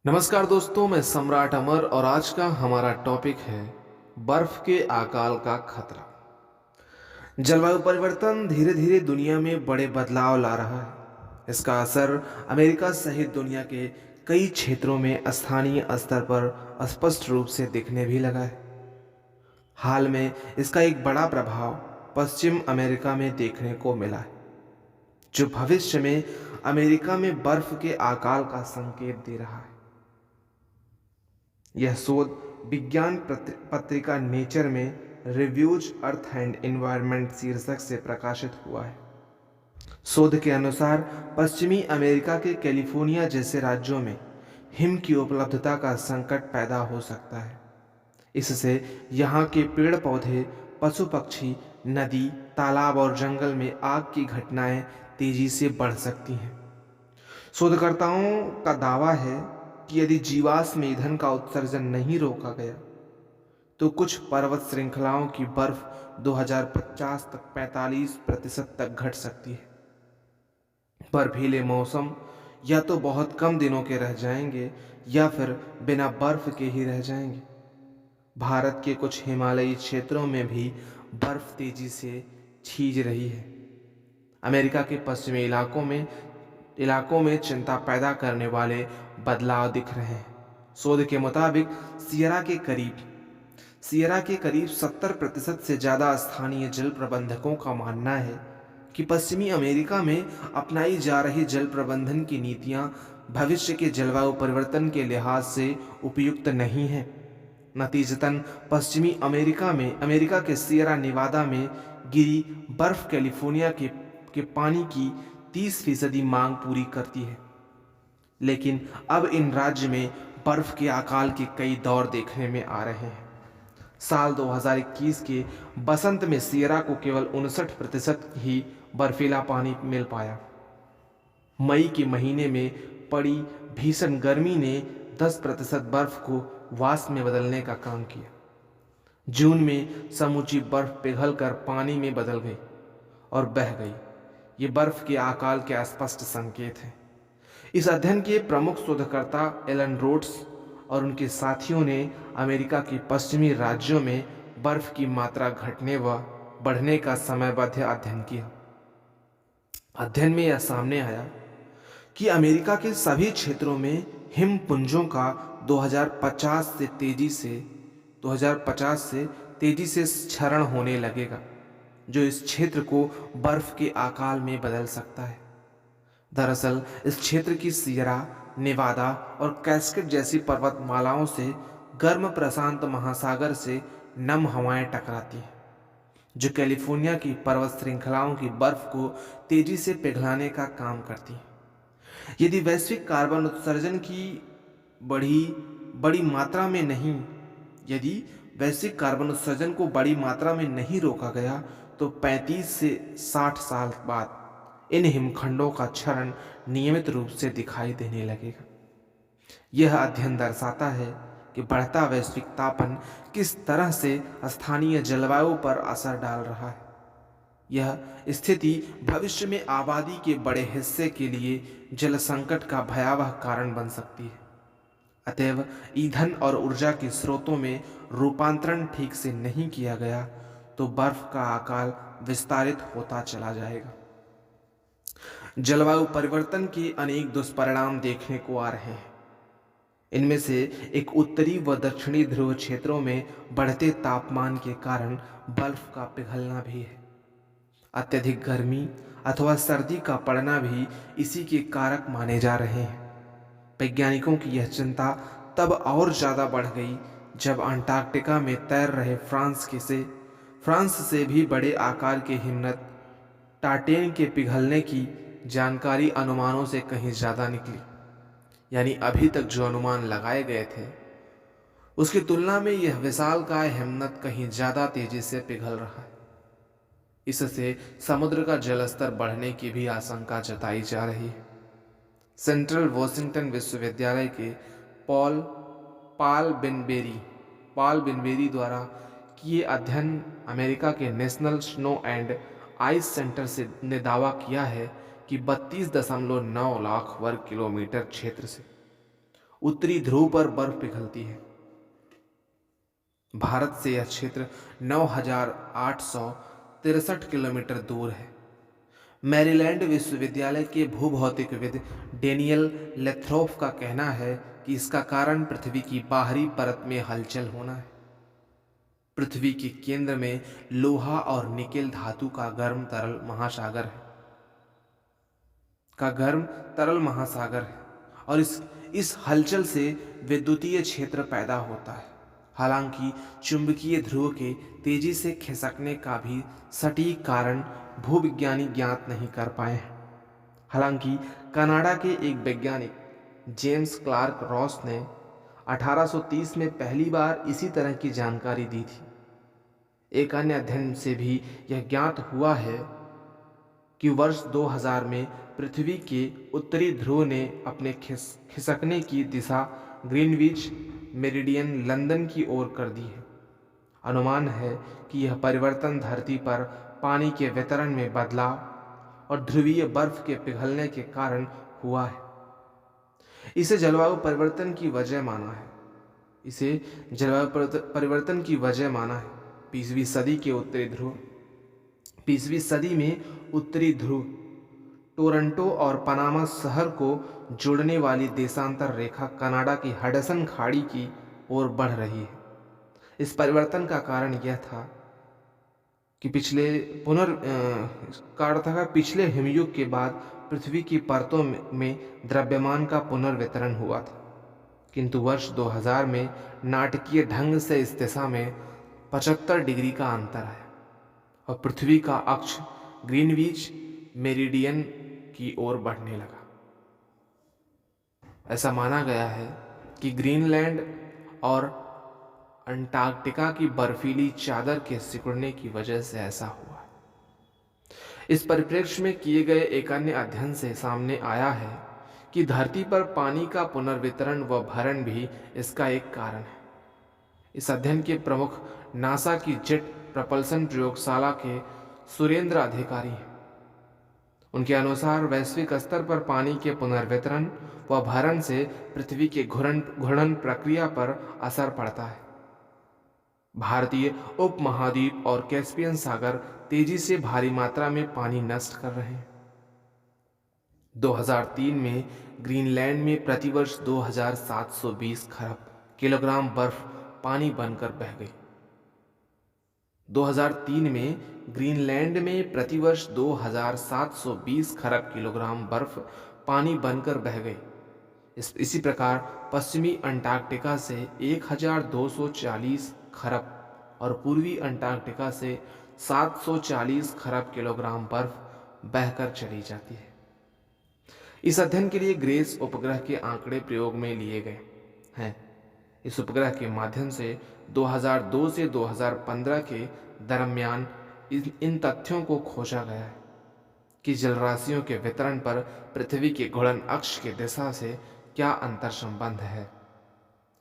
नमस्कार दोस्तों, मैं सम्राट अमर और आज का हमारा टॉपिक है बर्फ के अकाल का खतरा। जलवायु परिवर्तन धीरे धीरे दुनिया में बड़े बदलाव ला रहा है। इसका असर अमेरिका सहित दुनिया के कई क्षेत्रों में स्थानीय स्तर पर स्पष्ट रूप से दिखने भी लगा है। हाल में इसका एक बड़ा प्रभाव पश्चिम अमेरिका में देखने को मिला है, जो भविष्य में अमेरिका में बर्फ के अकाल का संकेत दे रहा है। यह शोध विज्ञान पत्रिका नेचर में रिव्यूज अर्थ एंड एनवायरनमेंट शीर्षक से प्रकाशित हुआ है। शोध के अनुसार पश्चिमी अमेरिका के कैलिफोर्निया जैसे राज्यों में हिम की उपलब्धता का संकट पैदा हो सकता है। इससे यहाँ के पेड़ पौधे, पशु पक्षी, नदी, तालाब और जंगल में आग की घटनाएं तेजी से बढ़ सकती हैं। शोधकर्ताओं का दावा है कि यदि जीवाश्म ईंधन का उत्सर्जन नहीं रोका गया तो कुछ पर्वत श्रृंखलाओं की बर्फ 2050 तक 45% तक घट सकती है। बर्फीले मौसम या तो बहुत कम दिनों के रह जाएंगे या फिर बिना बर्फ के ही रह जाएंगे। भारत के कुछ हिमालयी क्षेत्रों में भी बर्फ तेजी से छीज रही है। अमेरिका के पश्चिमी इलाकों में चिंता पैदा करने वाले बदलाव दिख रहे हैं। शोध के मुताबिक सियरा के करीब 70% से ज़्यादा स्थानीय जल प्रबंधकों का मानना है कि पश्चिमी अमेरिका में अपनाई जा रही जल प्रबंधन की नीतियां भविष्य के जलवायु परिवर्तन के लिहाज से उपयुक्त नहीं हैं। नतीजतन पश्चिमी अमेरिका के सियरा निवादा में गिरी बर्फ कैलिफोर्निया के पानी की 30% मांग पूरी करती है। लेकिन अब इन राज्य में बर्फ के अकाल के कई दौर देखने में आ रहे हैं। साल 2021 के बसंत में सियरा को केवल 59% ही बर्फीला पानी मिल पाया। मई के महीने में पड़ी भीषण गर्मी ने 10% बर्फ को वाष्प में बदलने का काम किया। जून में समूची बर्फ पिघलकर पानी में बदल गई और बह गई। ये बर्फ के अकाल के स्पष्ट संकेत हैं। इस अध्ययन के प्रमुख शोधकर्ता एलन रोड्स और उनके साथियों ने अमेरिका के पश्चिमी राज्यों में बर्फ की मात्रा घटने व बढ़ने का समयबद्ध अध्ययन किया। अध्ययन में यह सामने आया कि अमेरिका के सभी क्षेत्रों में हिमपुंजों का 2050 से तेजी से क्षरण होने लगेगा, जो इस क्षेत्र को बर्फ के अकाल में बदल सकता है। दरअसल इस क्षेत्र की सियरा, नेवादा और कैस्केड जैसी पर्वतमालाओं से गर्म प्रशांत महासागर से नम हवाएं टकराती हैं, जो कैलिफोर्निया की पर्वत श्रृंखलाओं की बर्फ को तेजी से पिघलाने का काम करती हैं। यदि वैश्विक कार्बन उत्सर्जन की बड़ी बड़ी मात्रा में नहीं यदि वैश्विक कार्बन उत्सर्जन को बड़ी मात्रा में नहीं रोका गया तो 35 से 60 साल बाद इन हिमखंडों का क्षरण नियमित रूप से दिखाई देने लगेगा। यह अध्ययन दर्शाता है कि बढ़ता वैश्विक तापन किस तरह से स्थानीय जलवायु पर असर डाल रहा है। यह स्थिति भविष्य में आबादी के बड़े हिस्से के लिए जल संकट का भयावह कारण बन सकती है। अतएव ईंधन और ऊर्जा के स्रोतों में रूपांतरण ठीक से नहीं किया गया तो बर्फ का अकाल विस्तारित होता चला जाएगा। जलवायु परिवर्तन के अनेक दुष्परिणाम देखने को आ रहे हैं। इनमें से एक उत्तरी व दक्षिणी ध्रुव क्षेत्रों में बढ़ते तापमान के कारण बर्फ का पिघलना भी है। अत्यधिक गर्मी अथवा सर्दी का पड़ना भी इसी के कारक माने जा रहे हैं। वैज्ञानिकों की यह चिंता तब और ज़्यादा बढ़ गई जब अंटार्कटिका में तैर रहे फ्रांस से भी बड़े आकार के हिमनद टार्टेन के पिघलने की जानकारी अनुमानों से कहीं ज़्यादा निकली। यानी अभी तक जो अनुमान लगाए गए थे उसकी तुलना में यह विशालकाय हिमनद कहीं ज़्यादा तेजी से पिघल रहा है। इससे समुद्र का जलस्तर बढ़ने की भी आशंका जताई जा रही है। सेंट्रल वॉशिंगटन विश्वविद्यालय के पाल बिनबेरी द्वारा किए अध्ययन अमेरिका के national snow and ice centre ने दावा किया है कि 32.9 लाख वर्ग किलोमीटर क्षेत्र से उत्तरी ध्रुव पर बर्फ पिघलती है। भारत से यह क्षेत्र 9,863 किलोमीटर दूर है। मैरीलैंड विश्वविद्यालय के भूभौतिकविद डेनियल लेथ्रोफ का कहना है कि इसका कारण पृथ्वी की बाहरी परत में हलचल होना है। पृथ्वी के केंद्र में लोहा और निकेल धातु का गर्म तरल महासागर है और इस हलचल से विद्युतीय क्षेत्र पैदा होता है। हालांकि चुंबकीय ध्रुव के तेजी से खिसकने का भी सटीक कारण भूविज्ञानी ज्ञात नहीं कर पाए हैं। हालांकि कनाडा के एक वैज्ञानिक जेम्स क्लार्क रॉस ने 1830 में पहली बार इसी तरह की जानकारी दी थी। एक अन्य अध्ययन से भी यह ज्ञात हुआ है कि वर्ष 2000 में पृथ्वी के उत्तरी ध्रुव ने अपने खिसकने की दिशा ग्रीनविच मेरिडियन लंदन की ओर कर दी है। अनुमान है कि यह परिवर्तन धरती पर पानी के वितरण में बदलाव और ध्रुवीय बर्फ के पिघलने के कारण हुआ है। इसे जलवायु परिवर्तन की वजह माना है। 20वीं सदी के उत्तरी ध्रुव 20वीं सदी में उत्तरी ध्रुव टोरंटो और पनामा शहर को जोड़ने वाली देशांतर रेखा कनाडा की हडसन खाड़ी की ओर बढ़ रही है। इस परिवर्तन का कारण यह था कि पिछले हिमयुग के बाद पृथ्वी की परतों में द्रव्यमान का पुनर्वितरण हुआ था, किंतु वर्ष 2000 में नाटकीय ढंग से इस दिशा में 75 डिग्री का अंतर आया और पृथ्वी का अक्ष ग्रीनविच मेरिडियन की ओर बढ़ने लगा। ऐसा माना गया है कि ग्रीनलैंड और अंटार्कटिका की बर्फीली चादर के सिकुड़ने की वजह से ऐसा हुआ। इस परिप्रेक्ष्य में किए गए एक अन्य अध्ययन से सामने आया है कि धरती पर पानी का पुनर्वितरण व भरण भी इसका एक कारण है। इस अध्ययन के प्रमुख नासा की जेट प्रपल्सन प्रयोगशाला के सुरेंद्र अधिकारी हैं। उनके अनुसार वैश्विक स्तर पर पानी के पुनर्वितरण व भरण से पृथ्वी के घूर्णन प्रक्रिया पर असर पड़ता है। भारतीय उपमहाद्वीप और कैस्पियन सागर तेजी से भारी मात्रा में पानी नष्ट कर रहे हैं। 2003 में ग्रीनलैंड में प्रतिवर्ष 2720 खरब किलोग्राम बर्फ पानी बनकर बह गई। 2003 में ग्रीनलैंड में प्रतिवर्ष 2720 खरब किलोग्राम बर्फ पानी बनकर बह गई। इसी प्रकार पश्चिमी अंटार्कटिका से 1240 खरब और पूर्वी अंटार्कटिका से 740 खरब किलोग्राम बर्फ बहकर चली जाती है। इस अध्ययन के लिए ग्रेस उपग्रह के आंकड़े प्रयोग में लिए गए हैं। इस उपग्रह के माध्यम से 2002 से 2015 के दरमियान इन तथ्यों को खोजा गया है कि जलराशियों के वितरण पर पृथ्वी के घूर्णन अक्ष की दिशा से क्या अंतर संबंध है।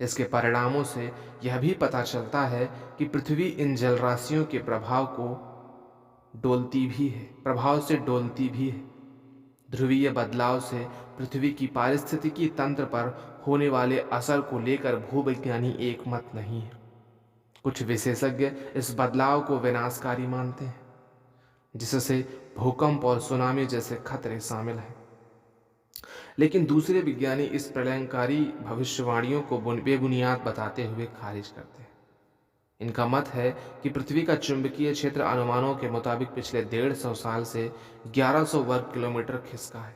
इसके परिणामों से यह भी पता चलता है कि पृथ्वी इन जलराशियों के प्रभाव से डोलती भी है। ध्रुवीय बदलाव से पृथ्वी की पारिस्थितिकी तंत्र पर होने वाले असर को लेकर भूविज्ञानी एकमत नहीं है। कुछ विशेषज्ञ इस बदलाव को विनाशकारी मानते हैं, जिससे भूकंप और सुनामी जैसे खतरे शामिल हैं। लेकिन दूसरे विज्ञानी इस प्रलयंकारी भविष्यवाणियों को बेबुनियाद बताते हुए खारिज करते हैं। इनका मत है कि पृथ्वी का चुंबकीय क्षेत्र अनुमानों के मुताबिक पिछले 150 साल से 1100 वर्ग किलोमीटर खिसका है।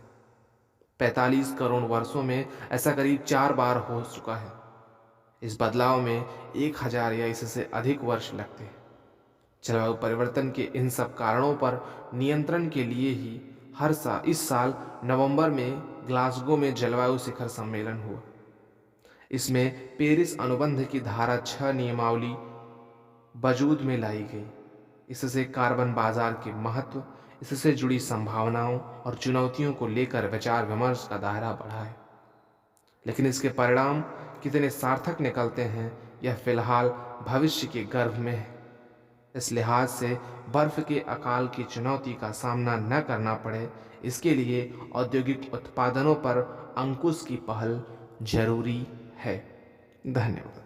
45 करोड़ वर्षों में ऐसा करीब 4 बार हो चुका है। इस बदलाव में 1000 या इससे अधिक वर्ष लगते हैं। जलवायु परिवर्तन के इन सब कारणों पर नियंत्रण के लिए ही इस साल नवंबर में ग्लासगो में जलवायु शिखर सम्मेलन हुआ। इसमें पेरिस अनुबंध की धारा 6 नियमावली वजूद में लाई गई। इससे कार्बन बाजार के महत्व, इससे जुड़ी संभावनाओं और चुनौतियों को लेकर विचार विमर्श का दायरा बढ़ा है। लेकिन इसके परिणाम कितने सार्थक निकलते हैं, यह फिलहाल भविष्य के गर्भ में है। इस लिहाज से बर्फ के अकाल की चुनौती का सामना न करना पड़े, इसके लिए औद्योगिक उत्पादनों पर अंकुश की पहल जरूरी है। धन्यवाद।